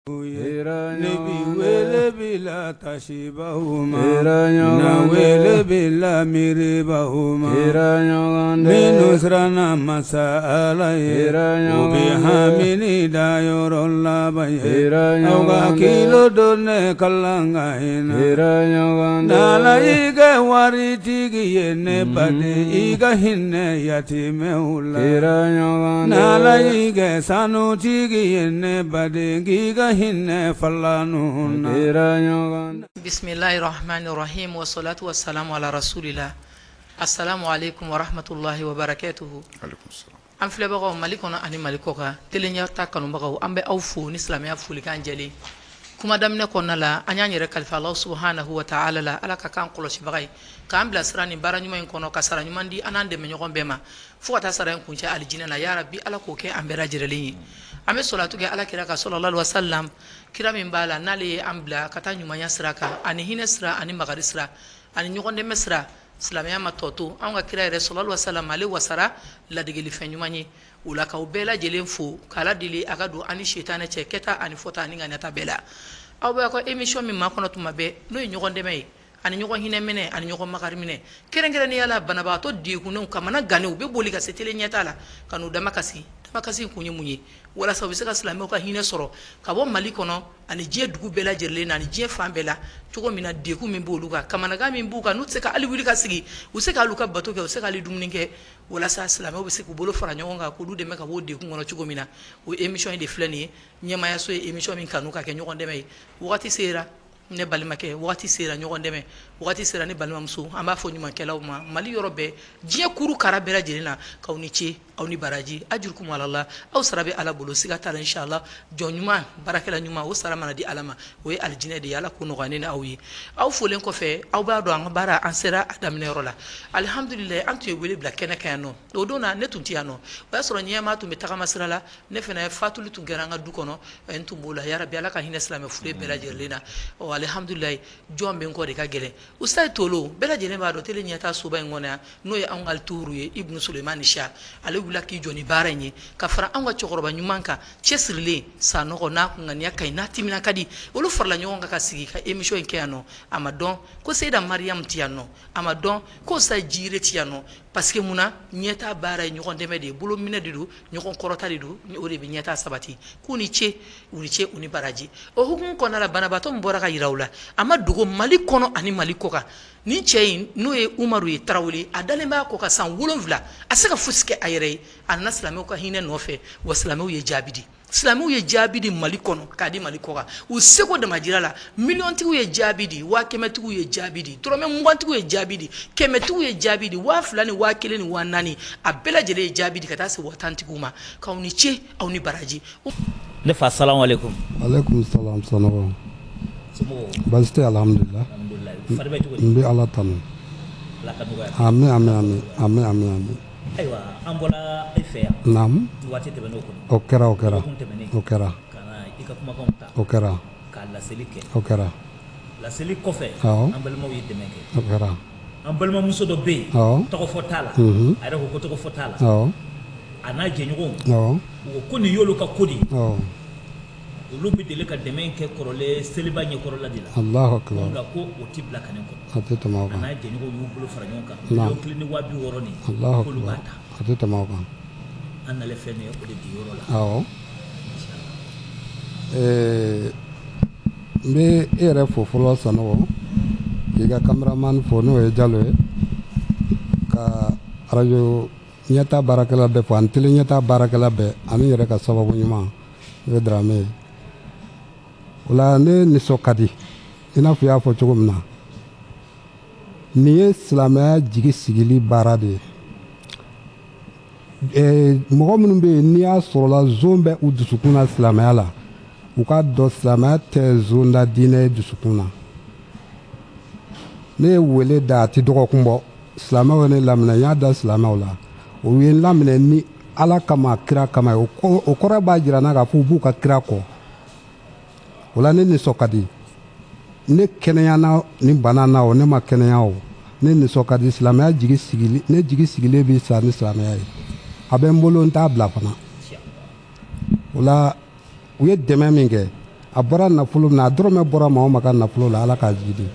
Nebi wele bila tashibahuma na wele bila miribahuma minusrana masala ubi hamini dayoro labaye awga kilo donne kalanga hina nala iga wari tigi yene bade iga hinne yatime ula nala iga sanu tigi yene bade iga Bismillahirrahmanirrahim wa salatu wa salamu ala rasulillah. Assalamu alaikum wa rahmatullahi wa barakatuhu. An filɛbagaw Mali kɔnɔ ani Mali kɔ kan teleɲɛta kanubagaw an bɛ aw fo ni silamɛya folikan jɛlen. Kuma daminɛ kɔnɔna la an y'an yɛrɛ kalifa Allah subhanahu wa ta'ala la Ala ka kan kɔlɔsibaga ye k'an bilasira nin baara ɲuman in kɔnɔ ka sara ɲuman di an n'an dɛmɛ ɲɔgɔn bɛɛ ma fo ka taa sara in kuncɛ alijinɛ la ya rabbi Ala k'o kɛ an bɛɛ lajɛlen ye. An bɛ salatu kɛ Ala kira kan sallallahu alaihi wasallam kira min b'a la n'ale ye an bila ka taa ɲumanya sira kan ani hinɛ sira ani magari sira ani ɲɔgɔn dɛmɛ sira silamɛya ma tɔ to an ka kira yɛrɛ sallallahu alaihi wasallam ale wasara ladegeli fɛn ɲuman ye o la k'aw bɛɛ lajɛlen fo k'Ala deli a ka don ani setanɛ cɛ kɛta ani fɔta ani ŋaniya bɛɛ la. Aw bɛ ka émission min ma kɔnɔ tuma bɛɛ n'o ye ɲɔgɔn dɛmɛ ye ani ɲɔgɔn hinɛ minɛ ani ɲɔgɔn makari minɛ kɛrɛnkɛrɛnnenya la banabagatɔ degunnenw kamana gannen u bɛ boli ka se tele ɲɛta la ka n'u damakasi kun ye mun ye walasa u bɛ se ka silamɛw ka hinɛ sɔrɔ ka bɔ Mali kɔnɔ ani diɲɛ dugu bɛɛ lajɛlen na ani diɲɛ fan bɛɛ la cogo min na degun min b'olu kan kamanagan min b'u kan n'u tɛ se ka hali wuli ka sigi u se ka hali u ka bato kɛ u se ka hali dumuni kɛ walasa silamɛw bɛ se k'u bolo fara ɲɔgɔn kan k'olu dɛmɛ ka bɔ degun kɔnɔ cogo min na o émission in de filɛ nin ye ɲɛmaayaso ye émission min kanu ka kɛ ɲɔgɔn dɛmɛ ye wagati sera ne balimakɛ wagati sera ɲɔgɔn dɛmɛ wagati sera ne balimamuso an b'a fɔ ɲumankɛlaw ma Mali yɔrɔ bɛɛ diɲɛ kuru kara bɛɛ lajɛlen na k'aw ni ce aw ni baraji ajurukum alallah aw sara bɛ Ala bolo siga t'a la inshallah jɔn ɲuman baarakɛla ɲuman o sara mana di Ala ma o ye alijinɛ de ye Ala k'o nɔgɔya ne ni aw ye aw folen kɔfɛ aw b'a dɔn an ka baara an sera a daminɛyɔrɔ la alhamdulillah an tun ye wele bila kɛnɛ kan yan nɔ o don na ne tun tɛ yan nɔ o y'a sɔrɔ ɲɛmaa tun bɛ tagama sira la ne fana fatuli tun kɛra an ka du kɔnɔ n tun b'o la ya rabbi Ala ka hinɛ silamɛ fure bɛɛ lajɛlen na alhamdulillah jɔn bɛ n kɔ de ka gɛlɛn Ustaz Tolo bɛɛ lajɛlen b'a dɔn tele ɲɛta soba in kɔnɔ yan n'o ye anw ka alturu ye Ibnu Suleiman Sha ale wula k'i jɔ ni baara in ye ka fara anw ka cɛkɔrɔba ɲuman kan cɛsirilen sanɔgɔ n'a kunganiya ka ɲi n'a timina ka di olu farala ɲɔgɔn kan ka sigi ka émission in kɛ yan nɔ a ma dɔn ko Seyida Mariam tɛ yan nɔ a ma dɔn ko Ustaz Jire tɛ yan nɔ parce que mun na ɲɛta baara ye ɲɔgɔn dɛmɛ de ye bolo minɛ de don ɲɔgɔn kɔrɔta de don o de bɛ ɲɛta sabati k'u ni ce u ni ce u ni baraji o hukumu kɔnɔna la banabaatɔ min bɔra ka yira u la a ma dogo Mali kɔnɔ ani Mali kɔ kan nin cɛ in n'o ye Umaru ye Tarawele a dalen b'a kɔ ka san 7 a se ka fosi kɛ a yɛrɛ ye a nana silamɛw ka hinɛ nɔfɛ wa silamɛw ye jaabi di silamɛw ye jaabi di Mali kɔnɔ k'a di Mali kɔ kan u seko dama jira la miliyɔntigiw ye jaabi di 100tigiw ye jaabi di dɔrɔmɛ 20tigiw ye jaabi di 100tigiw ye jaabi di 2000 ni 1000 ni 4000 a bɛɛ lajɛlen ye jaabi di ka taa se 10tigiw ma k'aw ni ce aw ni baraji ne fa salamu alaikum alaikum salam sanogo basi tɛ alhamdulillah n bɛ Ala tanu amin amin amin amin amin ayiwa an bɔra e fɛ yan naam waati tɛmɛn'o kɔnɔ o kɛra o kɛra kana i ka kumakanw ta o kɛra ka laseli kɛ o kɛra laseli kɔfɛ awɔ an balimaw ye dɛmɛ kɛ o kɛra an balimamuso dɔ bɛ yen awɔ tɔgɔ fɔ t'a la a yɛrɛ ko tɔgɔ fɔ t'a la awɔ a n'a jɛɲɔgɔnw awɔ u ko ko nin y'olu ka ko de ye awɔ olu bɛ deli ka dɛmɛ in kɛ kɔrɔlen seliba ɲɛkɔrɔla de la Allahu akbar nka ko o tɛ bila kɛnɛ kɔnɔ a tɛ tɛmɛ o a kan n'a jɛɲɔgɔnw y'u bolo fara ɲɔgɔn kan Naam. 1,260,000 nin Allahu k'olu b'a akbar ta a tɛ tɛmɛ o kan an nalen filɛ nin ye o de di yɔrɔ la awɔ n bɛ e yɛrɛ fo fɔlɔ Sanogo k'i ka cameraman fo n'o ye Jalo ye ka radio ɲɛta baarakɛla bɛɛ fo ani tele ɲɛta baarakɛla bɛɛ ani yɛrɛ ka sababu ɲuman o ye Dramé ye o la ne nisɔn ka di i n'a fɔ i y'a fɔ cogo min na nin ye silamɛya jigi sigili baara de ye mɔgɔ minnu bɛ yen n'i y'a sɔrɔla zon bɛ u dusukun na silamɛya la u ka dɔn silamɛya tɛ zon da diinɛ ye dusukun na ne ye wele da a tɛ dɔgɔkun bɔ silamɛw ye ne laminɛ n y'a da silamɛw la o ye n laminɛ ni Ala kama kira kama ye o kɔrɔ b'a jira n na k'a fɔ u b'u ka kira kɔ o la ne nisɔn ka di ne kɛnɛyana ni bana na o ne ma kɛnɛya o ne nisɔn ka di silamɛya jigi sigili ne jigi sigilen bɛ sa ni silamɛya ye a bɛ n bolo n t'a bila fana o la u ye dɛmɛ min kɛ a bɔra nafolo na a dɔrɔmɛ bɔra maa o maa ka nafolo la Ala k'a jidi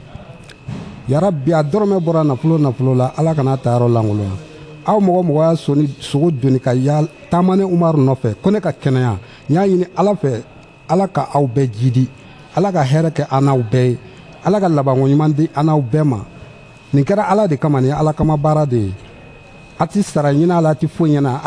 yarabi a dɔrɔmɛ bɔra nafolo la Ala kana ta yɔrɔ langolo aw mɔgɔ y'a sogo doni ka yaal taama ni Umaru nɔfɛ ko ne ka kɛnɛya n y'a ɲini Ala fɛ Ala ka aw bɛɛ jidi Ala ka hɛrɛ kɛ an n'aw bɛɛ ye Ala ka labanko ɲuman di an n'aw bɛɛ ma nin kɛra Ala de kama nin ye Ala kama baara de ye a ti sara ɲini a la a ti foyi ɲɛna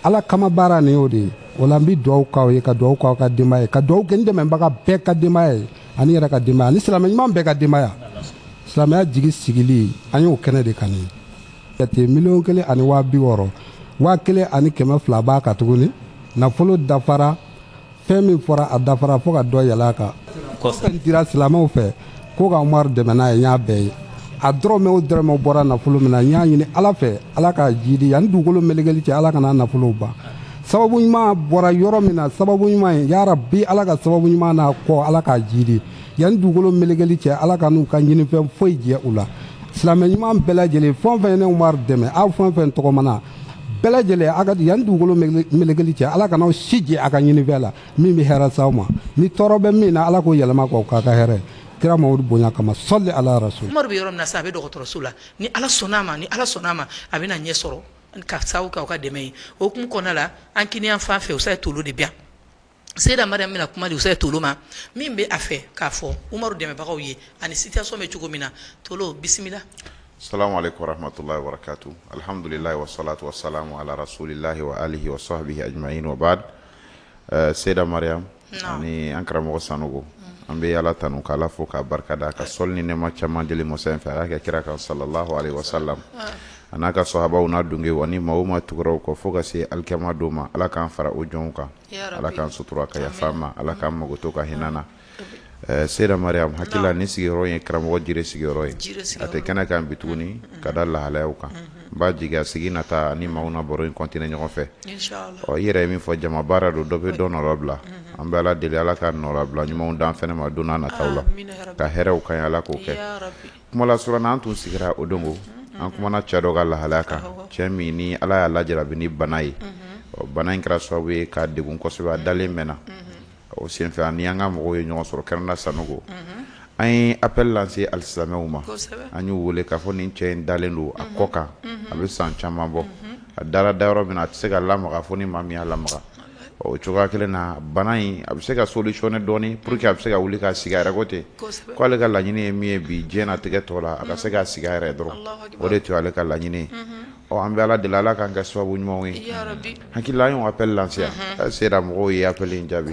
Ala kama baara nin y'o de ye o la n bi duwawu k'aw ye ka duwawu k'aw ka denbaya ye ka duwawu kɛ n dɛmɛbaga bɛɛ ka denbaya ye ani yɛrɛ ka denbaya ani silamɛ ɲuman bɛɛ ka denbaya silamɛya jigi sigili an y'o kɛnɛ de kan ye jate 1,60,000 ani 60,000 1,100,000 ani 200 b'a kan tuguni nafolo dafara fɛn min fɔra a dafara fo ka dɔ yɛlɛ a kan kan dira silamɛw fɛ ko ka Umaru dɛmɛ n'a ye n y'a bɛɛ ye a dɔrɔmɛ o dɔrɔmɛ bɔra nafolo min na n y'a ɲini Ala fɛ Ala k'a jidi yanni dugukolo melekeli cɛ Ala kana nafolo ban sababu ɲuman bɔra yɔrɔ min na sababu ɲuman ye yarabi Ala ka sababu ɲuman n'a kɔ Ala k'a jidi yanni dugukolo melekeli cɛ Ala ka n'u ka ɲinifɛn foyi jɛ u la silamɛ ɲuman bɛɛ lajɛlen fɛn o fɛn ye ne Umaru dɛmɛ aw fɛn o fɛn tɔgɔmana bɛɛ lajɛlen a ka yanni dugukolo melekeli cɛ Ala kana aw si jɛ a ka ɲinifɛn la min bɛ hɛrɛ s'aw ma ni tɔɔrɔ bɛ min na Ala k'o yɛlɛma k'o k'a ka hɛrɛ kira Mamadu bonya kama sɔli ala rasul Umaru bɛ yɔrɔ min na sa a bɛ dɔgɔtɔrɔso la ni Ala sɔnn'a ma a bɛna ɲɛ sɔrɔ ka sababu kɛ aw ka dɛmɛ ye o hukumu kɔnɔna la an kiniyan fan fɛ Usayi Tolo de bɛ yan Seyida Mariam bɛna kuma di Usayi Tolo ma min bɛ a fɛ k'a fɔ Umaru dɛmɛbagaw ye ani situation bɛ cogo min na Tolo bisimila. Assalamu alaikum warahmatullahi wabarakatuh. Alhamdulillah wa salatu wa salamu ala rasulillahi wa alihi wa sahbihi ajma'in wa ba'd. Seyida Mariam ani an karamɔgɔ Sanogo an bɛ Ala tanu k'Ala fo k'a barika da ka sɔli ni nɛɛma caman deli mɔsɛ in fɛ Ala ka kira kan sallallahu alaihi wa sallam a n'a ka sɔhabaw n'a dunkew ani maa o maa tuguraw kɔ fo ka se alikiyama don ma Ala k'an fara o jɔnw kan Ala k'an sutura ka yafa ma Ala k'an mago to ka hinɛ na Seyida Mariam hakili la nin sigiyɔrɔ ye karamɔgɔ Jire sigiyɔrɔ ye a tɛ kɛnɛ kan bi tuguni ka da lahalayaw kan n b'a jigi a sigi nata ni maaw na baro in kɔntine ɲɔgɔn fɛ i yɛrɛ ye min fɔ jama baara don dɔ bɛ dɔ nɔrɔ bila an bɛ Ala deli Ala ka nɔrɔ bila ɲumanw dan fɛnɛ ma don n'a nataw la ka hɛrɛw kan Ala k'o kɛ kuma la suranna an tun sigira o dongo an kumana cɛ dɔ ka lahalaya kan cɛ min ni Ala y'a lajarabi ni bana ye bana in kɛra sababu ye k'a degun kosɛbɛ a dalen mɛnna o senfɛ ani an ka mɔgɔw ye ɲɔgɔn sɔrɔ kɛrɛnda Sanogo an ye appel lancé alisilamɛw ma an y'u wele k'a fɔ nin cɛ in dalen don a kɔ kan a bɛ san caman bɔ a dara da yɔrɔ min na a tɛ se ka lamaga fo ni maa min y'a lamaga o cogoya kelen na bana in a bɛ se ka solutionner dɔɔni pour que a bɛ se ka wuli k'a sigi a yɛrɛ ko ten k'ale ka laɲini ye min ye bi diɲɛnatigɛ tɔ la a ka se k'a sigi a yɛrɛ dɔrɔn o de tun y'ale ka laɲini ye an bɛ Ala deli Ala k'an kɛ sababu ɲumanw ye hakili la an y'o appel lancé yan sera mɔgɔw ye appel in jaabi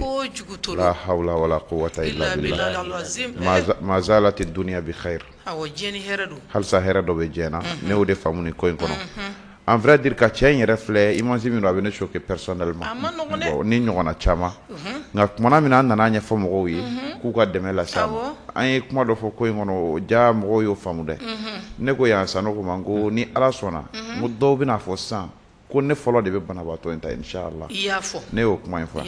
la hawla wala quwwata illa billah ma zalati dunya bi khair halisa hɛrɛ dɔ bɛ diɲɛ na ne y'o de faamu nin ko in kɔnɔ en vrai dire ka cɛ in yɛrɛ filɛ image min don a bɛ ne choquer personnellement ni ɲɔgɔnna caman nka kumana min na an nana ɲɛfɔ mɔgɔw ye k'u ka dɛmɛ lase a ma an ye kuma dɔ fɔ ko in kɔnɔ ja mɔgɔw y'o faamu dɛ ne ko yan Sanogo ma ko ni Ala sɔnna n ko dɔw bɛna fɔ sisan ko ne fɔlɔ de bɛ banabaatɔ in ta inshallah ne y'o kuma in fɔ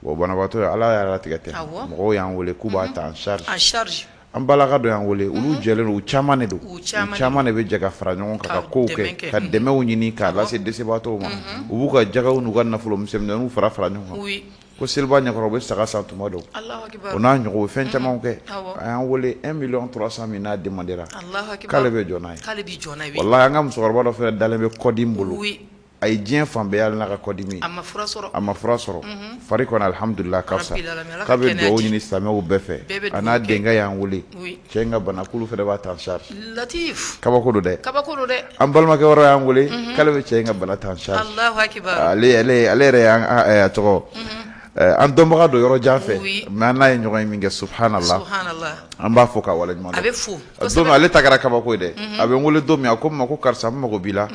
bon banabaatɔ ye Ala y'a latigɛ ten mɔgɔw y'an wele k'u b'a ta en charge an balaka dɔ y'an wele olu jɛlen don u caman de don u caman de bɛ jɛ ka fara ɲɔgɔn kan ka kow kɛ ka dɛmɛw ɲini k'a lase dɛsɛbaatɔw ma u b'u ka jagaw n'u ka nafolo misɛnninw fara ɲɔgɔn kan ko seliba ɲɛkɔrɔ u bɛ saga san tuma dɔw o n'a ɲɔgɔn u bɛ fɛn camanw kɛ a y'an wele 1,300,000 n'a demandera k'ale bɛ jɔ n'a ye wallahi an ka musokɔrɔba dɔ fɛnɛ dalen bɛ kɔdi n bolo a ye diɲɛ fan bɛɛ yala n'a ka kɔdimi a ma fura sɔrɔ fari kɔni alhamdulillah ka fisa k'a bɛ duwawu ɲini silamɛw bɛɛ fɛ a n'a denkɛ y'an wele cɛ in ka bana k'olu fɛnɛ b'a ta en charge kabako don dɛ an balimakɛ wɛrɛ y'an wele k'ale bɛ cɛ in ka bana ta en charge ale yɛrɛ y'an tɔgɔ an dɔnbaga don yɔrɔ jan fɛ mais an n'a ye ɲɔgɔn ye min kɛ subhanallah an b'a fɔ ka wale ɲuman dɔn don min ale ta kɛra kabako ye dɛ a bɛ n wele don min a ko n ma ko karisa n mago b'i la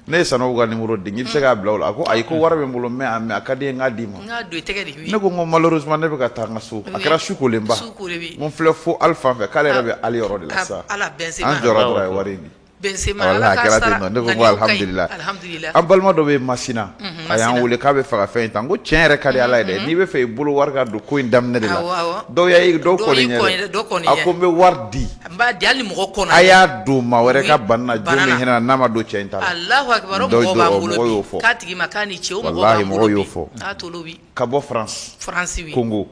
ne ye Sanogo ka numéro di i bɛ se k'a bila o la a ko ayi ko wari bɛ n bolo mais a ka di n ye n k'a d'i ma ne ko n ko malheureusement ne bɛ ka taa n ka so a kɛra su kolenba n ko filɛ fo Ali fan fɛ k'ale yɛrɛ bɛ Ali yɔrɔ de la sisan an jɔra dɔrɔn a ye wari in di Benzema Wallahi, ala kɛra ka ten sara nɔ. Ne ko nka n ko n'o ka ɲi. alhamdulillah. Alhamdulillah. An balima dɔ bɛ Masina a y'an Masina. wele k'a bɛ fɛ ka fɛn in ta n ko tiɲɛ yɛrɛ ka di Ala ye dɛ n'i bɛ fɛ i bolo wari ka don ko in daminɛ de la Awɔ, awɔ. dɔw y'a dɔw Dɔw kɔni y'i ɲɛ kɔni dɛ, dɔw kɔni a ɲɛ. ko n bɛ wari di N b'a di hali ni mɔgɔ kɔnɔ. a y'a don maa wɛrɛ ka bana na Bana jɔn na. min hinɛ na n'a ma don cɛ in ta la Allahu akbar o Dɔw- mɔgɔ b'an dɔw- bolo mɔgɔ y'o bi fɔ. k'a tigi ma k'a ni ce o mɔgɔ Wallahi, b'an mɔgɔ bolo y'o bi fɔ. a tolo bi ka bɔ France Faransi wi Congo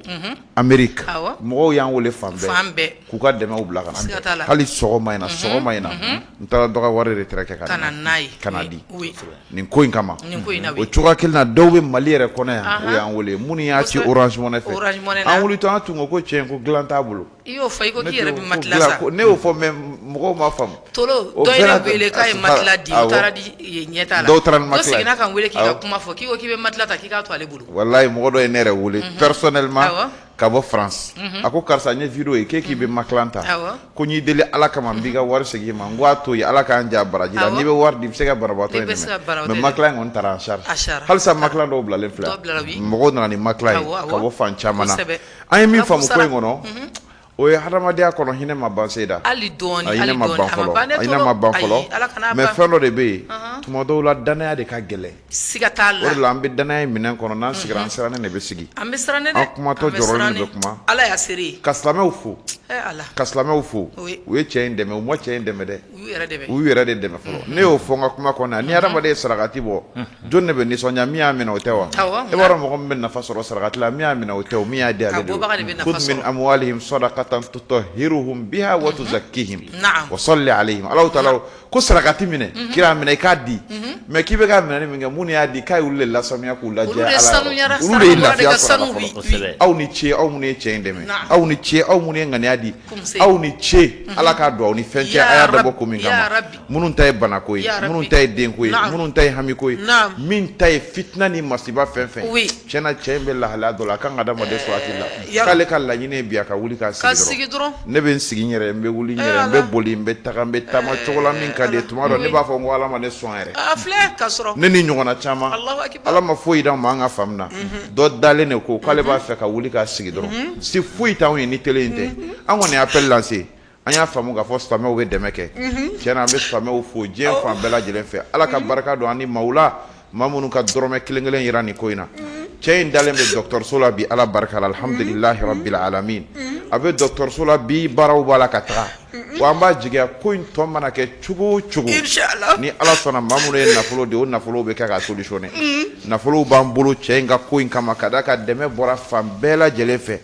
Amérique Awɔ. mɔgɔw y'an wele fan fan bɛɛ bɛɛ k'u ka dɛmɛw bila ka na Siga t'a la. hali sɔgɔma in na sɔgɔma in na n taara dɔ ka wari retraite kɛ ka na n'a ye ka na Oui, di oui. nin ko in kama Nin ko in na o oui. cogoya kelen na dɔw bɛ Mali yɛrɛ kɔnɔ yan Ahan. o y'an wele minnu y'a ci Kosɛbɛ. Orange Money fɛ Orange Money na. an wulitɔ an tun ko ko tiɲɛ ko dilan t'a bolo I y'o fɔ i ko Ne k'i yɛrɛ ko- bɛ ko matila dilan- sa ko- ne y'o fɔ mais mɔgɔw ma faamu tolo O dɔ ye bɛɛ ne la- wele k'a ye Asfa- matila di o awɔ. taara di ɲɛta la Dɔw taara ni dɔ matila ye. seginna ka n wele k'i ka Awɔ. kuma fɔ k'i ko k'i bɛ matila ta k'i k'a to ale bolo wallahi mɔgɔ dɔ ye ne yɛrɛ wele personnellement Awɔ. ka bɔ France a ko karisa n ye video ye k'e k'i bɛ maklan ta Awɔ. ko n y'i deli Ala kama n b'i ka wari segin i ma n ko a to yen Ala k'an ja baraji la Awɔ. n'i bɛ wari di i bɛ se ka banabaatɔ I in bɛ se ka dɛmɛ banabaatɔ mais in maklan in kɔni taara en charge A charge. halisa maklan dɔw bilalen filɛ Dɔw bilala, oui. mɔgɔw nana ni maklan ye Awɔ, awɔ. ka bɔ fan caman na Kosɛbɛ. an ye min Ala k'u faamu ko sara. in kɔnɔ o ye hadamadenya kɔnɔ hinɛ ma ban seda hali dɔɔni a hali hinɛ ma dɔɔni ban a ma fɔlɔ ban ne a hinɛ tolo ma ban ayi fɔlɔ Ala kana mais ban fɛn dɔ de bɛ yen tuma dɔw la danaya de ka gɛlɛn siga t'a o de la la an bɛ danaya in minɛn kɔnɔ n'an sigira an sirannen de bɛ sigi an bɛ siran ne dɛ An kumatɔ An bɛ jɔrɔlen siran de ne. bɛ kuma. Ala y'a seere ye ka silamɛw fo Ala ka silamɛw fo Oui. u ye cɛ in dɛmɛ u ma cɛ in dɛmɛ dɛ u y'u yɛrɛ de bɛ u y'u yɛrɛ de dɛmɛ fɔlɔ ne y'o fɔ n ka kuma kɔnɔ yan ni adamaden ye sarakati bɔ jɔn de bɛ nisɔndiya min y'a minɛ o tɛ wa Awɔ, e b'a dɔn mɔgɔ min bɛ nafa sɔrɔ sarakati la min y'a minɛ o tɛ o min y'a di ale de bɔbaga de bɛ nafa khudh min sɔrɔ. amwalihim sadaqatan tutahhiruhum biha wa tuzakkihim Naam. wa salli alayhim Allahu taala ko sarakati minɛ kira minɛ i k'a di mais k'i bɛ k'a minɛ min kɛ mun y'a di k'a y'olu de lasanuya k'u lajɛ olu de Ala yɔrɔ. sanuyara olu de ye sarakabɔla de lafiya ka sɔrɔ a la sanu fɔlɔ wi aw ni ce aw minnu ye cɛ in dɛmɛ Naam. aw ni ce aw minnu ye ŋaniya di Kumse. aw ni ce Ala k'a dɔn aw ni fɛn cɛ Ya a y'a Rabbi, dabɔ ko min Ya kama Rabbi. minnu ta ye banako ye Ya Rabbi. minnu ta ye denko ye Naam. minnu ta ye hamiko ye Naam. min ta ye fitina ni masiba fɛn fɛn Oui. tiɲɛna cɛ in bɛ lahalaya dɔ la a kan ka adamaden sɔrɔ hakili la Ya Rabbi. k'ale ka laɲini ye bi a ka wuli k'a ka sigi sigi dɔrɔn ne bɛ n sigi n yɛrɛ n bɛ wuli n yɛrɛ n Ala. bɛ boli n bɛ taga n bɛ taama cogo la min ka di ye tuma dɔ ne b'a fɔ n ko Ala ma ne sɔn yɛrɛ a filɛ ka sɔrɔ ne ni ɲɔgɔnna caman Allahu akibar. Ala ma foyi d'anw ma an ka faamu na dɔ dalen de ko k'ale b'a fɛ ka wuli k'a sigi dɔrɔn si foyi t'anw ye ni télé in tɛ an kɔni ye appel lancé an y'a faamu k'a fɔ silamɛw bɛ dɛmɛ kɛ tiɲɛna an bɛ silamɛw fo diɲɛ fan bɛɛ lajɛlen fɛ Ala ka barika don an ni maaw la maa minnu ka dɔrɔmɛ kelen kelen yira nin ko in na cɛ in dalen bɛ dɔgɔtɔrɔso la bi Ala barika la alhamdulilahi rabbil alamin a bɛ dɔgɔtɔrɔso la bi baaraw b'a la ka taga wa an b'a jigiya ko in tɔ mana kɛ cogo o cogo Inshallah. ni Ala sɔnna maa minnu ye nafolo de o nafolo bɛ kɛ ka solutionner nafolo b'an bolo cɛ in ka ko in kama ka da ka dɛmɛ bɔra fan bɛɛ lajɛlen fɛ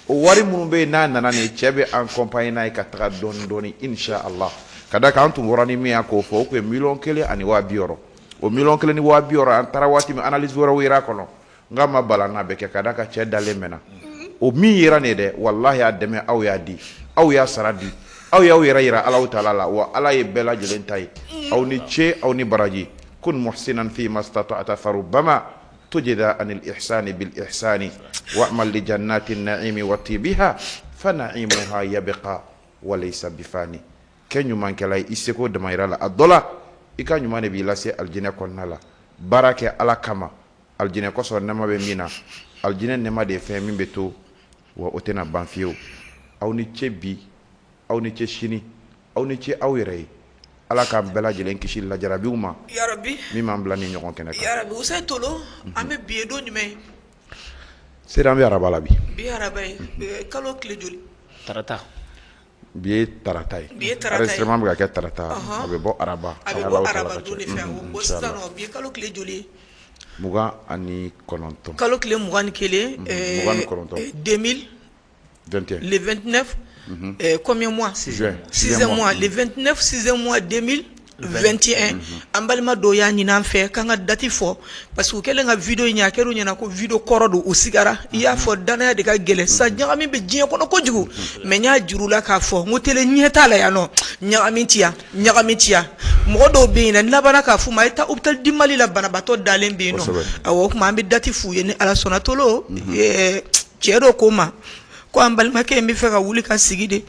o wari minnu bɛ yen n'a nana nin cɛ bɛ accompagner n'a ye ka taga dɔɔni dɔɔni inshallah ka da kan an tun bɔra ni min y'a k'o fɔ o tun ye 1,260,000 o 1,260,000 an taara waati min analyse wɛrɛw yera a kɔnɔ n k'a ma bala n'a bɛ kɛ ka da ka cɛ dalen mɛnna o min yera nin ye dɛ wallahi a dɛmɛ aw y'a di aw y'a sara di aw y'aw yɛrɛ yira Alahu taala la wa Ala ye bɛɛ lajɛlen ta ye aw ni ce aw ni baraji kun muhsinan fi ma stata'ta farubbama tujza anil ihsani bil ihsani wa'mal li jannatin na'imi wa tibiha fa na'imuha yabqa wa laysa bifani kɛ ɲumankɛla ye i seko damayira la a dɔ la i ka ɲuman de b'i lase aljinɛ kɔnɔna la baara kɛ Ala kama aljinɛ kɔsɔn nɛma bɛ min na aljinɛ nɛma de ye fɛn min bɛ to wa o tɛna ban fiyewu aw ni ce bi aw ni ce sini aw ni ce aw yɛrɛ ye Ala k'an bɛɛ lajɛlen kisi lajarabiw ma Ya Rabbi. min m'an bila ni ɲɔgɔn kɛnɛ kan Ya Rabbi Usain Tolo an bɛ bi ye don jumɛn ye sera an bɛ araba la bi bi ye araba ye kalo tile joli tarata bi ye tarata ye Bi ye tarata ye. enregistrement bɛ ka kɛ tarata a bɛ bɔ araba a bɛ bɔ araba don de fɛ o sisan nɔ bi ye kalo tile joli ye 29 kalo tile 21 29. 2000 21 le 29 combien mois juin 6e mois le 29 6e mois 2021 an balima dɔw y'a ɲini an fɛ k'an ka dati fɔ parce que u kɛlen ka video ɲɛ a kɛra u ɲɛna ko video kɔrɔ don u sigara i y'a fɔ danaya de ka gɛlɛn sa ɲagami bɛ diɲɛ kɔnɔ kojugu mais n y'a juru la k'a fɔ n ko tele ɲɛ t'a la yan nɔ ɲagami ti yan mɔgɔ dɔw bɛ yen nɔ n labanna k'a f'u ma a ye taa hôpital di Mali la banabaatɔ dalen bɛ yen nɔ awɔ o tuma an bɛ dati f'u ye ni Ala sɔnna Tolo cɛ dɔ ko n ma ko an balimakɛ in bɛ fɛ ka wuli ka sigi de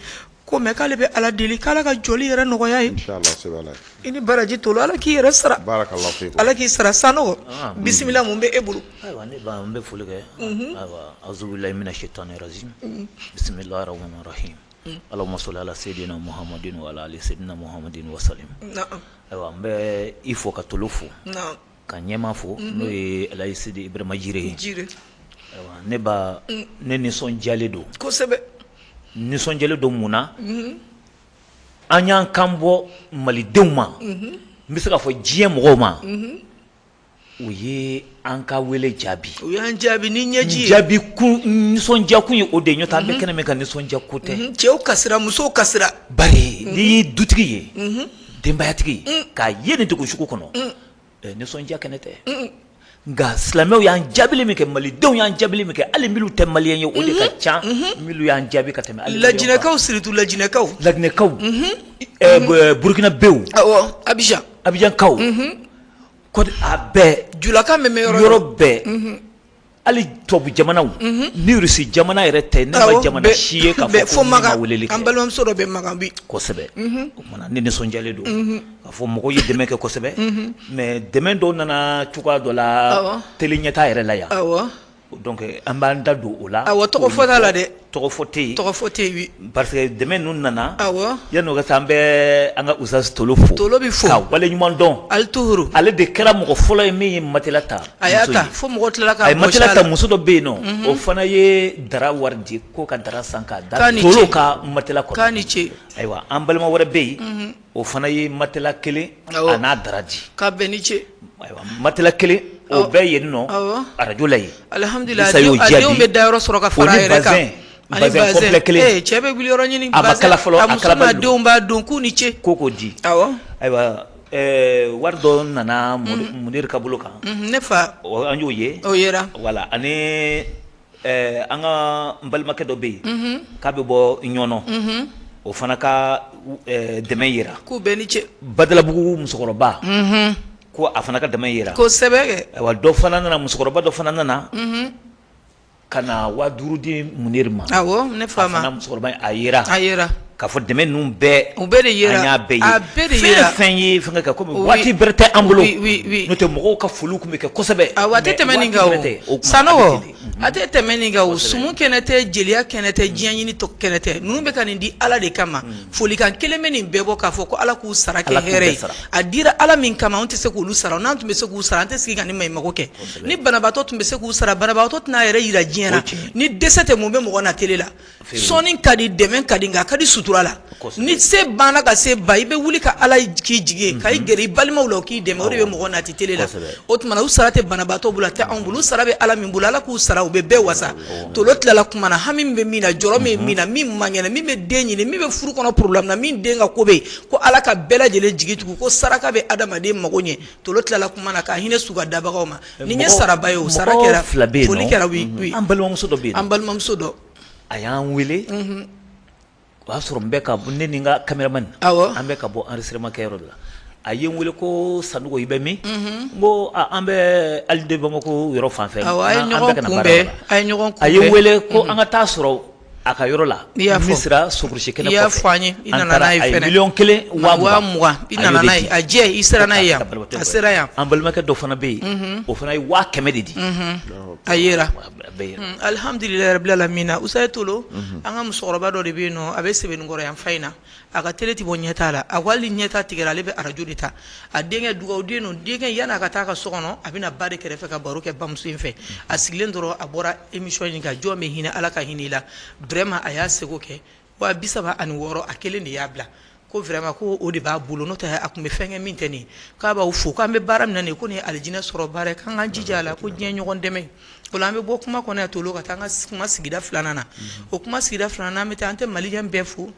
ko mais k'ale bɛ Ala deli k'Ala ka jɔli yɛrɛ nɔgɔya ye inshallah sɛbɛ Ala ye i ni baraji Tolo Ala k'i yɛrɛ sara barakallahu fikum Ala k'i sara sanɔgɔ bisimila mun bɛ e bolo ayiwa ne ba n bɛ foli kɛ ayiwa azubilahi mina shaitani rajim bisimilahi rahmani rahim Allahumma salli ala sayyidina Muhammadin wa ala ali sayyidina Muhammadin wa sallim. Ayiwa n bɛ I fo ka tolo fo ka ɲɛma fo n'o ye Alaji Sidi Ibrahima Jire ye. Ayiwa ne ba ne nisɔndiyalen don kosɛbɛ. Nisɔndiyalen don mun na an y'an kan bɔ malidenw ma n bɛ se ka fɔ diɲɛ mɔgɔw ma u ye an ka wele jaabi. U y'an jaabi ni ɲɛji ye. Jaabi kun nisɔndiya kun ye o de ye ɲɔtɛ an bɛ kɛnɛ min kan nisɔndiya ko tɛ. Cɛw kasira musow kasira. Bari n'i ye dutigi ye denbayatigi k'a ye nin dugu sugu kɔnɔ nisɔndiya kɛnɛ tɛ. Nka silamɛw y'an jaabili min kɛ malidenw y'an jaabili min kɛ hali minnu tɛ maliyɛn ye o de ka ca minnu y'an jaabi ka tɛmɛ. Lajinɛkaw surtout lajinɛkaw. Lajinɛkaw burukinabew. Awɔ Abijankaw. A bɛɛ julaka min bɛ yɔrɔ bɛɛ hali tubabu jamanaw ni Rusi jamana yɛrɛ tɛ ne ma jamana si ye ka fɔ ko n ma weleli kɛ. An balimamuso dɔ bɛ Makan bi. Kosɛbɛ o kumana ne nisɔndiyalen don k'a fɔ mɔgɔw ye dɛmɛ kɛ kosɛbɛ mais dɛmɛ dɔw nana cogoya dɔ la télé ɲɛtaa yɛrɛ la yan. Donc an b'an da don o la. Awɔ tɔgɔ fɔ t'a la dɛ. Tɔgɔ fɔ tɛ yen. Tɔgɔ fɔ tɛ yen oui. Parce que dɛmɛ ninnu nana. Awɔ. Yan'o ka se an bɛ an ka Usaz Tolo fo. Tolo bɛ fo. Ka waleɲuman dɔn. Alituhuru. Ale de kɛra mɔgɔ fɔlɔ ye min ye matela ta. A y'a ta fo mɔgɔ tilala ka bɔ. A ye matela ta muso dɔ bɛ yen nɔ. O fana ye dara wari di ko ka dara san k'a da Tolo ka matela kɔnɔ. K'a ni ce. Ayiwa an balima wɛrɛ bɛ yen. O fana ye matela kelen a n'a dara di. K'a bɛɛ ni ce. Ayiwa matela kelen. O bɛɛ yen nɔ arajo la yen. Alhamdulilayi a denw bɛ da yɔrɔ sɔrɔ ka fara a yɛrɛ kan. Ani bazɛn cɛ bɛ wuli yɔrɔ ɲini. A ma kala fɔlɔ a muso n'a denw b'a dɔn k'u ni ce. Ko k'o di. Awɔ. Ayiwa wari dɔ nana Muniri ka bolo kan. Ne fa. An y'o ye. O yera. Wala ani an ka n balimakɛ dɔ bɛ yen k'a bɛ bɔ Ɲɔnɔ. O fana ka dɛmɛ yera. K'u bɛɛ ni ce. Badalabugu musokɔrɔba. Ko a fana ka dɛmɛ yera. Kosɛbɛ kɛ. Wa dɔ fana nana musokɔrɔba dɔ fana nana ka na 5000 di Muniri ma. Awɔ ne fa ma. A fana musokɔrɔba a yera. A yera. K'a fɔ dɛmɛ ninnu bɛɛ. U bɛɛ de yera. An y'a bɛɛ ye. A bɛɛ de yera. Fɛn ye fɛn kɛ komi waati bɛrɛ tɛ an bolo. N'o tɛ mɔgɔw ka foliw tun bɛ kɛ kosɛbɛ. Awɔ a tɛ tɛmɛ nin kan o. Sanɔgɔ a tɛ tɛmɛ nin kan o. Sumu kɛnɛ tɛ jeliya kɛnɛ tɛ diɲɛ ɲini tɔ kɛnɛ tɛ. Ninnu bɛ ka nin di Ala de kama. Folikan kelen bɛ nin bɛɛ bɔ k'a fɔ ko Ala k'u sara kɛ hɛrɛ ye. A dira Ala min kama anw tɛ se k'olu sara. N'an tun bɛ se k'u sara an tɛ sigi ka ni maɲumanko kɛ. Ni banabaatɔ tun bɛ se k'u sara banabaatɔ tɛna a yɛrɛ yira diɲɛ na. Ni dɛsɛ tɛ mun bɛ mɔgɔ na télé la. Sɔnni ka di dɛmɛ ka di nka a ka di sutura la. Ni se banna ka se ba I bɛ wuli ka Ala k'i jigi ye ka I gɛrɛ I balimaw la o k'i dɛmɛ o de bɛ mɔgɔ nati télé la. O tuma na u sara tɛ banabaatɔ bolo a tɛ anw bolo u sara bɛ Ala min bolo Ala k'u sara u bɛ bɛɛ wasa. Tolo tilala kuma na hami min bɛ min na jɔrɔ min bɛ min na min man kɛnɛ min bɛ den ɲini min bɛ furu kɔnɔ problème na min den ka ko bɛ yen ko Ala ka bɛɛ lajɛlen jigi tugu ko saraka bɛ adamaden mago ɲɛ Tolo tilala kuma na ka hinɛ suga dabagaw ma nin ye saraba ye o sara kɛra foli kɛra oui an balimamuso dɔ bɛ yen an balimamuso dɔ a y'an wele o y'a sɔrɔ n bɛ ka ne ni n ka cameraman an bɛ ka bɔ enregistrement kɛyɔrɔ la a ye n wele ko Sanogo I bɛ min n ko an bɛ Alide Bamako yɔrɔ fan fɛ an bɛ ka na baara yɔrɔ la a ye n wele ko an ka taa sɔrɔ a ka yɔrɔ la Misira Sokurusi kɛnɛ kɔfɛ i y'a fɔ an ye I nana n'a ye fɛnɛ a ye 1,200,000 I nana n'a ye a jɛ I sera n'a ye yan a sera yan an balimakɛ dɔ fana bɛ yen o fana ye 500,000 de di a yera alhamdulilayi rabbil alamina Usaye Tolo an ka musokɔrɔba dɔ de bɛ yen nɔ a bɛ Sɛbɛnnikɔrɔ yan fa in na a ka télé tɛ bɔ ɲɛtaa la a ko hali ɲɛtaa tigɛra ale bɛ arajo de ta a denkɛ dugawuden don denkɛ yanni a ka taa a ka so kɔnɔ a bɛna ba de kɛrɛfɛ ka baro kɛ bamuso in fɛ a sigilen dɔrɔn a bɔra émission in kan jɔn bɛ hinɛ Ala ka hinɛ I la vraiment a y'a seko kɛ wa 36 a kelen de y'a bila ko vraiment ko o de b'a bolo n'o tɛ a tun bɛ fɛn kɛ min tɛ nin ye k'a b'aw fo k'an bɛ baara min na nin ye ko nin ye alijinɛ sɔrɔ baara ye k'an k'an jija a la ko diɲɛ ɲɔgɔn dɛmɛ o la an bɛ bɔ kuma kɔnɔ yan Tolo ka taa an ka kuma sigida 2nan na o kuma sigida 2nan an bɛ taa an tɛ maliyɛn bɛɛ fo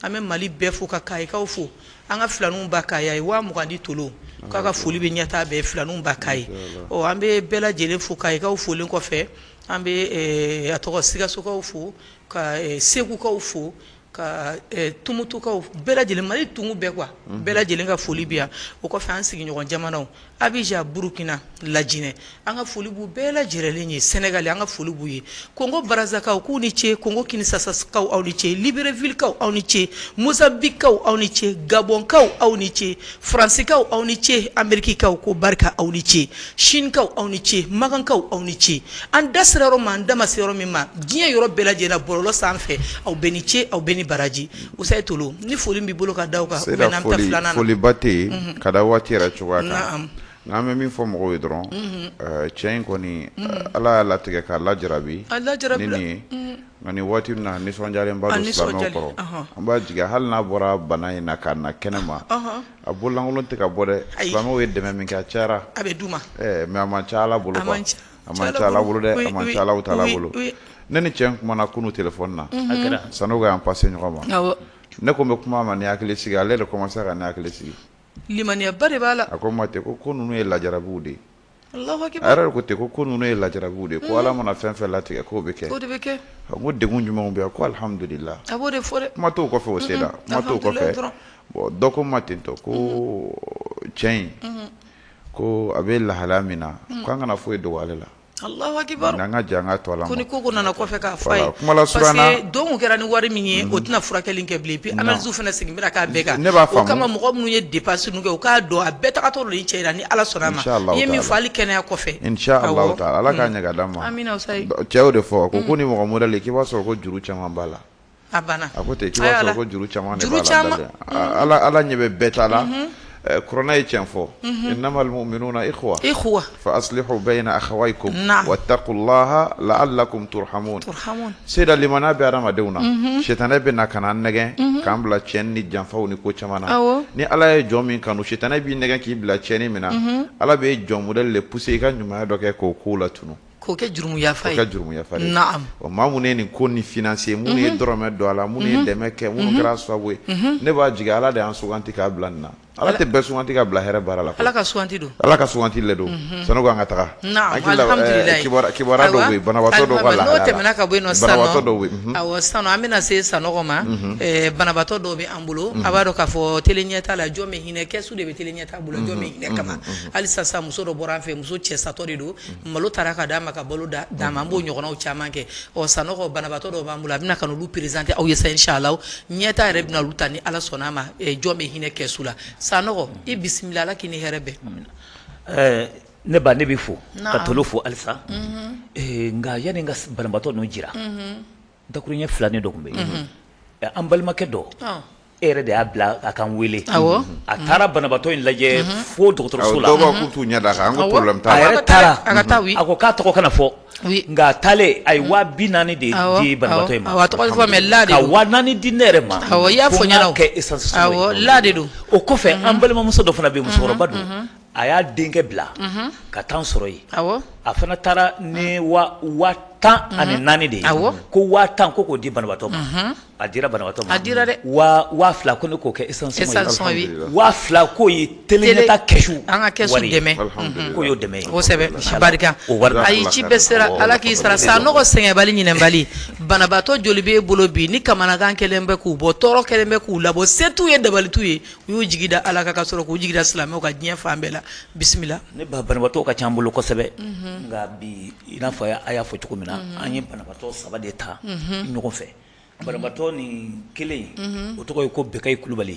an bɛ Mali bɛɛ fo ka kayikaw fo an ka filaninw ba kaya ye 20,000 di Tolo k'a ka foli bɛ ɲɛtaa bɛɛ filaninw ba kaye ɔ an bɛ bɛɛ lajɛlen fo kayikaw folen kɔfɛ an bɛ a tɔgɔ Sikasokaw fo ka Segukaw fo ka Tumutukaw bɛɛ lajɛlen Mali tungu bɛɛ quoi bɛɛ lajɛlen ka foli bɛ yan o kɔfɛ an sigiɲɔgɔn jamanaw Abidjan Burukina Lajinɛ an ka foli b'u bɛɛ lajɛlen ye Sénégal an ka foli b'u ye Congo Brazzakaw k'u ni ce Congo Kinshasakaw aw ni ce Librevillekaw aw ni ce Mozambiquekaw aw ni ce Gabonkaw aw ni ce Fransikaw aw ni ce Amerikikaw ko barika aw ni ce Chinekaw aw ni ce Magankaw aw ni ce an da sera yɔrɔ ma an da ma se yɔrɔ min ma diɲɛ yɔrɔ bɛɛ lajɛlen bɔlɔlɔ sanfɛ aw bɛɛ ni ce aw bɛɛ ni baraji Usaye Tulu ni foli b'i bolo ka da o kan ou bien n'an ta filana foli bate kada waati yɛrɛ cogoya kan nka an bɛ min fɔ mɔgɔw ye dɔrɔn cɛ in kɔni ala y'a latigɛ k'a lajarabi ni nin ye nka nin waati min na nisɔndiyalen ba don silamɛw kɔrɔ an b'a jigin hali n'a bɔra bana in na k'a na kɛnɛ ma a bololankolon tɛ ka bɔ dɛ silamɛw ye dɛmɛ min kɛ a cayara a bɛ d'u ma mais a man ca Ala bolo quoi a man ca Ala bolo dɛ a man ca Alahu Taala bolo ne ni cɛ in kumana kunu téléphone na sanu ka y'an passé ɲɔgɔn ma ne ko n bɛ kuma ma ni hakili sigi ale de commencé ka ni hakili sigi limaniya ba de b'a la a ko ma ten ko ninnu ye lajarabiw de ye Allahu a Akibar yɛrɛ ko ten ko ninnu ye lajarabiw de ye ko Ala mana fɛn fɛn latigɛ k'o bɛ kɛ o de bɛ kɛ a ko degun jumɛnw bɛ yan ko alhamdulillah a b'o de fɔ dɛ kuma t'o kɔfɛ o seda kuma t'o kɔfɛ bon dɔ ko ma ten tɔ ko cɛ in ko a bɛ lahalaya min na k'an kana foyi dogo ale la Allahu Akibar n'an ka jan an ka to ala ma ko ni ko nana kɔfɛ k'a fɔ a ye kuma la surana parce que don kɛra ni wari min ye o tɛna furakɛli kɛ bilen puis analyse fana segin bɛna k'a bɛɛ kan ne b'a faamu o kama mɔgɔ minnu ye dépense ninnu kɛ u k'a dɔn a bɛɛ tagatɔ de cɛ la ni Ala sɔnna a ma i ye min fɔ hali kɛnɛya kɔfɛ inshallah taala Ala k'a ɲɛ ka d'an ma amina Usaye cɛw de fɔ ko ni mɔgɔ modèle k'i b'a sɔrɔ ko juru caman b'a la a banna a ko ten k'i b'a sɔrɔ ko juru caman de b'a la Ala ɲɛ bɛ bɛɛ ta la كورونا يتشنفو إنما المؤمنون إخوة فأصلحوا بين أخويكم واتقوا الله لعلكم ترحمون سيدا لمن أبي أرام دونا شيطان بنا كان نجى كان بلا تشيني جنفاو نيكو تشمانا ني على جومين كانوا شيطان بي نجى كي بلا تشيني منا على بي جوم موديل لبوسي كان جماعة دوكا كوكولا تونو koke jurumu yafa ye naam o ma mun ni ko ni financier mun ye dorome do ala mun ye dɛmɛ kɛ mun kɛra sababu ye ne b'a jigin ala de an suganti k'a bila nin na ala tɛ bɛɛ suganti ka bila hɛrɛ baara la ala ka suganti don ala ka suganti le don sanu ko an ka taga alhamdulillah kibara dɔw bɛ banabaatɔ dɔw ka lahala n'o tɛmɛna ka bɔ yen nɔ sisan banabaatɔ dɔw bɛ awɔ sisan an bɛna se sanɔgɔ ma banabaatɔ dɔw bɛ an bolo a b'a dɔn k'a fɔ tele ɲɛta la jɔn bɛ hinɛ kɛsu de bɛ tele ɲɛta bolo jɔn bɛ hinɛ kama hali sisan muso dɔ bɔra an fɛ muso cɛ satɔ de don malo taara ka d'a ma ka balo d'a ma an b'o ɲɔgɔnnaw caman kɛ ɔ sanɔgɔ banabaatɔ dɔw b'an bolo a bɛna ka n'olu présenter aw ye sa inshallah ɲɛta yɛrɛ bɛna olu ta ni ala sɔnna a ma jɔn bɛ hinɛ kɛsu la sanɔgɔ i bisimila ala k'i ni hɛrɛ bɛn ne ba ne bɛ fo ka tolo fo halisa nka yanni n ka banabaatɔ ninnu jira dakuruɲɛ fila ni dɔ tun bɛ yen an balimakɛ dɔ e yɛrɛ de y'a bila a kan wele a taara banabaatɔ in lajɛ fo dɔgɔtɔrɔso la dɔw b'a k'u t'u ɲɛ d'a kan an ko problème t'a la a yɛrɛ taara a ko k'a tɔgɔ kana fɔ nka a taalen a ye 40,000 de di banabaatɔ in ma awɔ a tɔgɔ fɔ mais la de ka 40,000 di ne yɛrɛ ma awɔ i y'a fɔ ɲɛna kɛ essence awɔ la de don o kɔfɛ an balimamuso dɔ fana bɛ yen musokɔrɔba don a y'a denkɛ bila ka taa n sɔrɔ yen awɔ a fana taara ni 10,000 de ye ko 10,000 ko k'o di banabaatɔ ma a dira banabaatɔ ma a dira dɛ 2,000 ko ne k'o kɛ essence ye 2,000 k'o ye teleɲɛta kɛsu an ka kɛsu dɛmɛ k'o y'o dɛmɛ ye kosɛbɛ barika a y'i ci bɛɛ sera ala k'i sara sanɔgɔ sɛgɛnbali ɲinɛnbali banabaatɔ joli b'e bolo bi ni kamanagan kɛlen bɛ k'u bɔ tɔɔrɔ kɛlen bɛ k'u labɔ se t'u ye dabali t'u ye u y'u jigi da ala kan ka sɔrɔ k'u jigi da silamɛw ka diɲɛ fan bɛɛ la bisimila ne banabaatɔw ka ca an bolo kosɛbɛ nka bi i n'a fɔ a y'a fɔ cogo min na an ye banabaatɔ 3 de ta ɲɔgɔn fɛ banabaatɔ nin kelen o tɔgɔ ye ko Bekayi Kulubali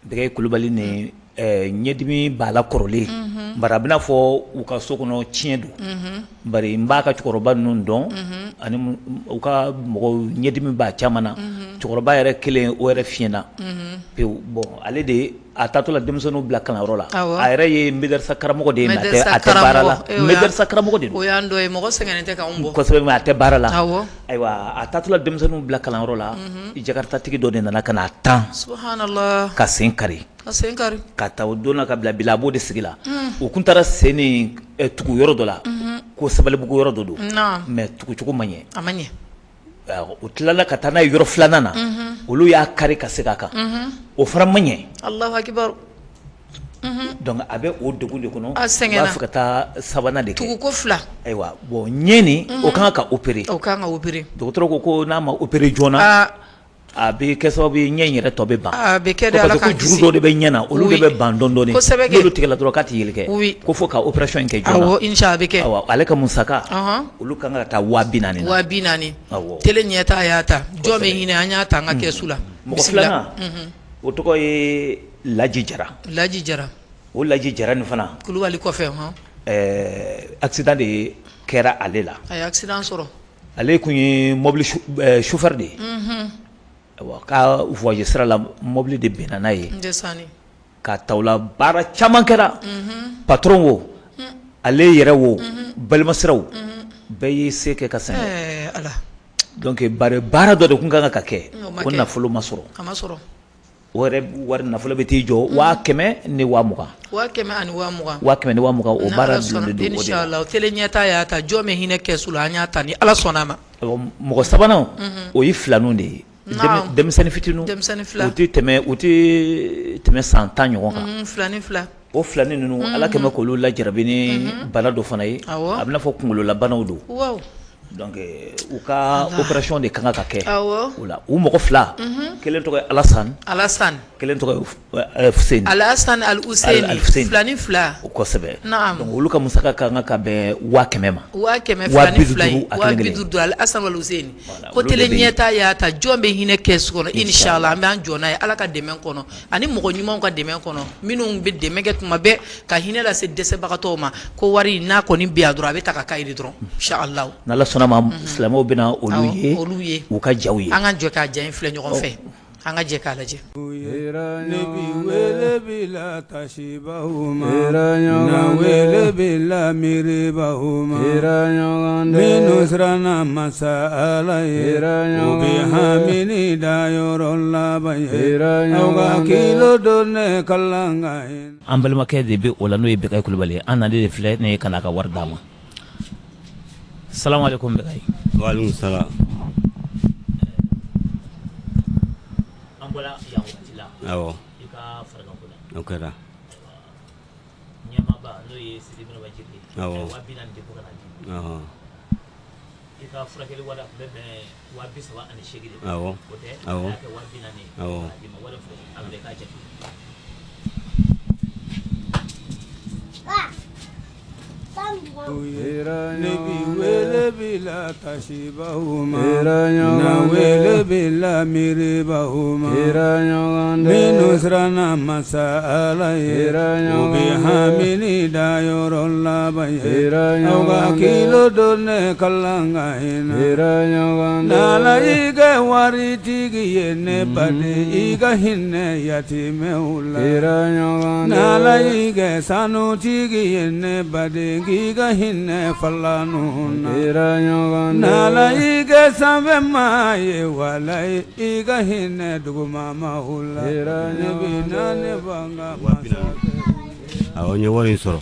Bekayi Kulubali ni ɲɛdimi b'a la kɔrɔlen bari a bɛna fɔ u ka so kɔnɔ tiɲɛ don bari n b'a ka cɛkɔrɔba ninnu dɔn ani u ka mɔgɔ ɲɛdimi b'a caman na cɛkɔrɔba yɛrɛ kelen o yɛrɛ fiɲɛna pewu bon ale de a taatɔla denmisɛnninw bila kalanyɔrɔ la a yɛrɛ ye médersa karamɔgɔ de ye mais a tɛ baara la médersa karamɔgɔ de don o y'an dɔ ye mɔgɔ sɛgɛnnen tɛ k'anw bɔ kosɛbɛ mais a tɛ baara la ayiwa a taatɔla denmisɛnninw bila kalanyɔrɔ la jakaritigi dɔ de nana ka na tan subhanallah ka sen kari ka ta o don na ka bila bila a b'o de sigi la o kun taara sen ni tugu yɔrɔ dɔ la ko Sabalibugu yɔrɔ dɔ don mais tugucogo ma ɲɛ a ma ɲɛ o tilala ka taa n'a ye yɔrɔ filanan na olu y'a kari ka segin a kan o fana ma ɲɛ Allahu Akibar donc a bɛ o degun de kɔnɔ a sɛgɛnna b'a fɛ ka taa sabanan de kɛ tuguko 2 ayiwa bon ɲɛ nin o kan ka opérer dɔgɔtɔrɔ ko n'a ma opérer joona a bɛ kɛ sababu ye ɲɛ in yɛrɛ tɔ bɛ ban a bɛ kɛ de ala k'an kisi parce que juru dɔ de bɛ ɲɛ na olu de bɛ ban dɔɔni n'olu tigɛla dɔrɔn k'a tɛ yeli kɛ ko fo ka opération in kɛ joona awɔ inshallah a bɛ kɛ awɔ ale ka musaka olu kan ka taa 40,000 na 40,000 tele ɲɛta a y'a ta jɔn bɛ hinɛ an y'a ta an ka kɛsu la mɔgɔ filanan o tɔgɔ ye Laji Jara o Laji Jara nin fana Kulubali kɔfɛ accident de kɛra ale la a ye accident sɔrɔ ale kun ye mobile chauffeur de ye ka voyage sira la mobile de benana ye ndesani ka tawla bara caman kɛra patron wo ale yɛrɛ wo balimasiraw bɛɛ y'i se kɛ ka sɛnɛ ala donc baara dɔ de kun kan ka kɛ ko nafolo ma sɔrɔ a ma sɔrɔ o yɛrɛ wari nafolo bɛ t'i jɔ 100 ni 20 100 ani 20 100 ni 20 o baara dun de inshallah o tele ɲɛta y'a ta jɔ min hinɛ kɛsu la an y'a ta ni ala sɔnna ma mɔgɔ sabanan o ye filanun de ye denmisɛnnin fitinu u tɛ tɛmɛ san 10 ɲɔgɔn kan filani fila o filani ninnu ala kɛmɛ k'olu lajarabi ni bana dɔ fana ye a bɛna fɔ kunkololabanaw don donc u ka opération de kan ka kɛ o la u mɔgɔ fila kelen tɔgɔ ye Alasan kelen tɔgɔ ye Fuseni Alasan Al-Husseini filani fila o kosɛbɛ donc olu ka musaka kan ka bɛn 100 ma 100 filani fila ye 250 Alasan Al-Husseini ko tele ɲɛta y'a ta jɔn bɛ hinɛ kɛsu kɔnɔ inshallah an bɛ an jɔ n'a ye ala ka dɛmɛ kɔnɔ ani mɔgɔ ɲumanw ka dɛmɛ kɔnɔ minnu bɛ dɛmɛ kɛ tuma bɛɛ ka hinɛ lase dɛsɛbagatɔw ma ko wari n'a kɔni bɛ yan dɔrɔn a bɛ ta ka k'a ye dɔrɔn inshallah silamɛw bɛna olu ye u ka jaw ye an ka jɔ k'a ja in filɛ ɲɔgɔn fɛ an ka jɛ k'a lajɛ nebi wele bila tasibahuma na wele bila miribahuma minnu siranna masa ala ye u bɛ hamini da yɔrɔ laban ye aw ka kilo don ne kalan ka ye an balimakɛ de bɛ o la n'o ye Bekayi Kulubali an nalen de filɛ ne ye ka n'a ka wari d'a ma salamu alaikum Bekayi. Wa alaikum salam. An bɔra yan waati la. Awɔ. I ka faraganko la. O kɛra. Ɲɛmaaba n'o ye Sidi Ibrahima Jire. Awɔ. 40 de bɔ ka na di. Awɔ. I ka furakɛli wari a tun bɛ bɛn 38 de. Awɔ. O tɛ. Awɔ. A y'a kɛ 40. Awɔ. A di ma wari fɔ a bɛ k'a jate. nebi wele bila tasibahuma na wele bila miribahuma minnu siranna masa ala ye u bɛ hamini da yɔrɔ laban ye aw ka kilo don ne kalan ka hinɛ n'ala i kɛ waritigi ye ne baden i ka hinɛ yatimɛw la n'ala i kɛ sanutigi ye ne baden k'i ka hinɛ falanu na n'ala i kɛ sanfɛ maa ye wala i ka hinɛ dugumamaw la ne bɛ na ne b'an ka masakɛ. Awɔ, n ye wari in sɔrɔ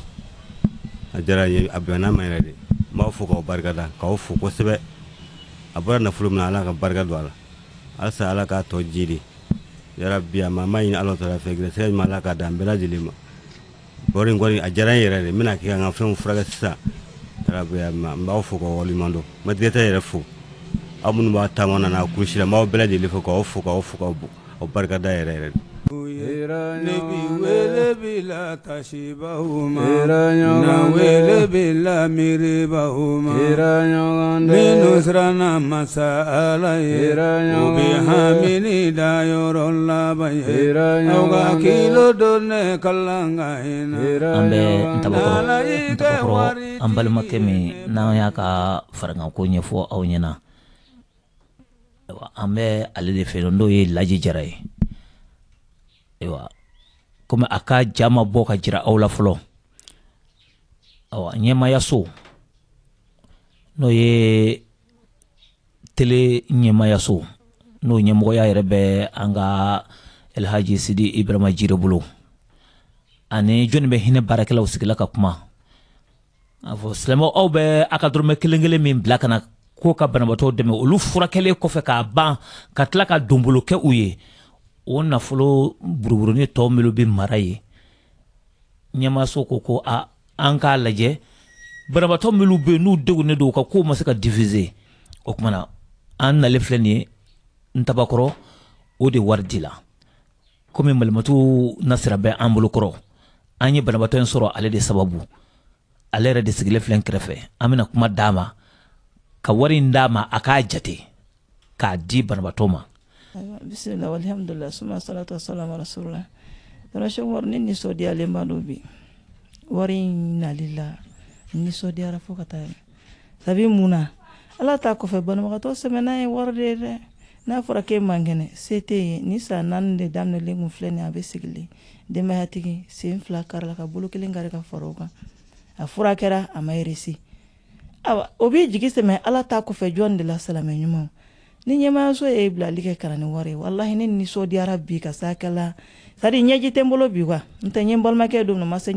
a diyara n ye a bɛnna ma yɛrɛ de n b'aw fo k'aw barikada k'aw fo kosɛbɛ a bɔra nafolo min na ala ka barika don a la halisa ala k'a tɔ jiri yarabi a ma ɲini ala tɔla fɛ gɛrɛsɛgɛ ɲuman ala k'a dan bɛɛ lajɛlen ma wari in kɔni a diyara n yɛrɛ de n bɛna kɛ ka n ka fɛnw furakɛ sisan yarabi n b'aw fo k'aw waleɲuman dɔn n ma tigɛtɛ yɛrɛ fo aw minnu b'a taama na n'a kurusi la n b'aw bɛɛ lajɛlen fo k'aw fo k'aw barikada yɛrɛ yɛrɛ de. nebi wele bila tasibahuma na wele bila miribahuma minnu siranna masa ala ye u bɛ hamini da yɔrɔ laban ye aw ka kilo don ne kalan ka hinɛ an bɛ ntabakɔrɔ an balimakɛ min n'an y'a ka faraganko ɲɛfɔ aw ɲɛna an bɛ ale de fɛ n'o ye Laji Jara ye komi a ka jama bɔ ka jira aw la fɔlɔ ɲɛmayaso n'o ye tele ɲɛmayaso n'o ɲɛmɔgɔya yɛrɛ bɛ an ka Elhaji Sidi Ibrahima Jire bolo ani jɔnni bɛ hinɛ baarakɛlaw sigila ka kuma a fɔ silamɛw aw bɛ a ka dɔrɔmɛ kelen kelen min bila ka na ko ka banabaatɔw dɛmɛ olu furakɛlen kɔfɛ k'a ban ka tila ka donbolo kɛ u ye o nafolo buruburuni tɔ minnu bɛ mara ye ɲɛmaso ko an k'a lajɛ banabaatɔ minnu bɛ yen n'u degunnen don u ka kow ma se ka diviser o kumana an nalen filɛ nin ye Ntabakɔrɔ o de wari di la komi Malimatu Nasira bɛ an bolo kɔrɔ an ye banabaatɔ in sɔrɔ ale de sababu ale yɛrɛ de sigilen filɛ kɛrɛfɛ an bɛna kuma d'a ma ka wari in d'a ma a k'a jate k'a di banabaatɔ ma. Bismillah walhamdulillah suma salatu wassalamu ala rasulillah rashin wari ni nisɔndiyalen ba dɔ bi wari in nali la nisɔndiyara fo ka taa sabi mun na ala ta kɔfɛ banabagatɔ sɛmɛnna ye wari de ye dɛ n'a fɔra k'e man kɛnɛ se tɛ ye ni san 4 de daminɛlen kun filɛ nin a bɛ sigilen denbayatigi sen 2 karila ka bolo 1 kari ka fara o kan a fura kɛra a ma réussi o b'i jigi sɛmɛ ala ta kɔfɛ jɔn de la salamɛ ɲuman ni ɲɛmayaso ye bilali kɛ kana ni wari wallahi ne nisɔndiyara bi ka sakɛla sadi ɲɛji tɛ n bolo bi wa n tɛ ɲɛ balimakɛ don ma se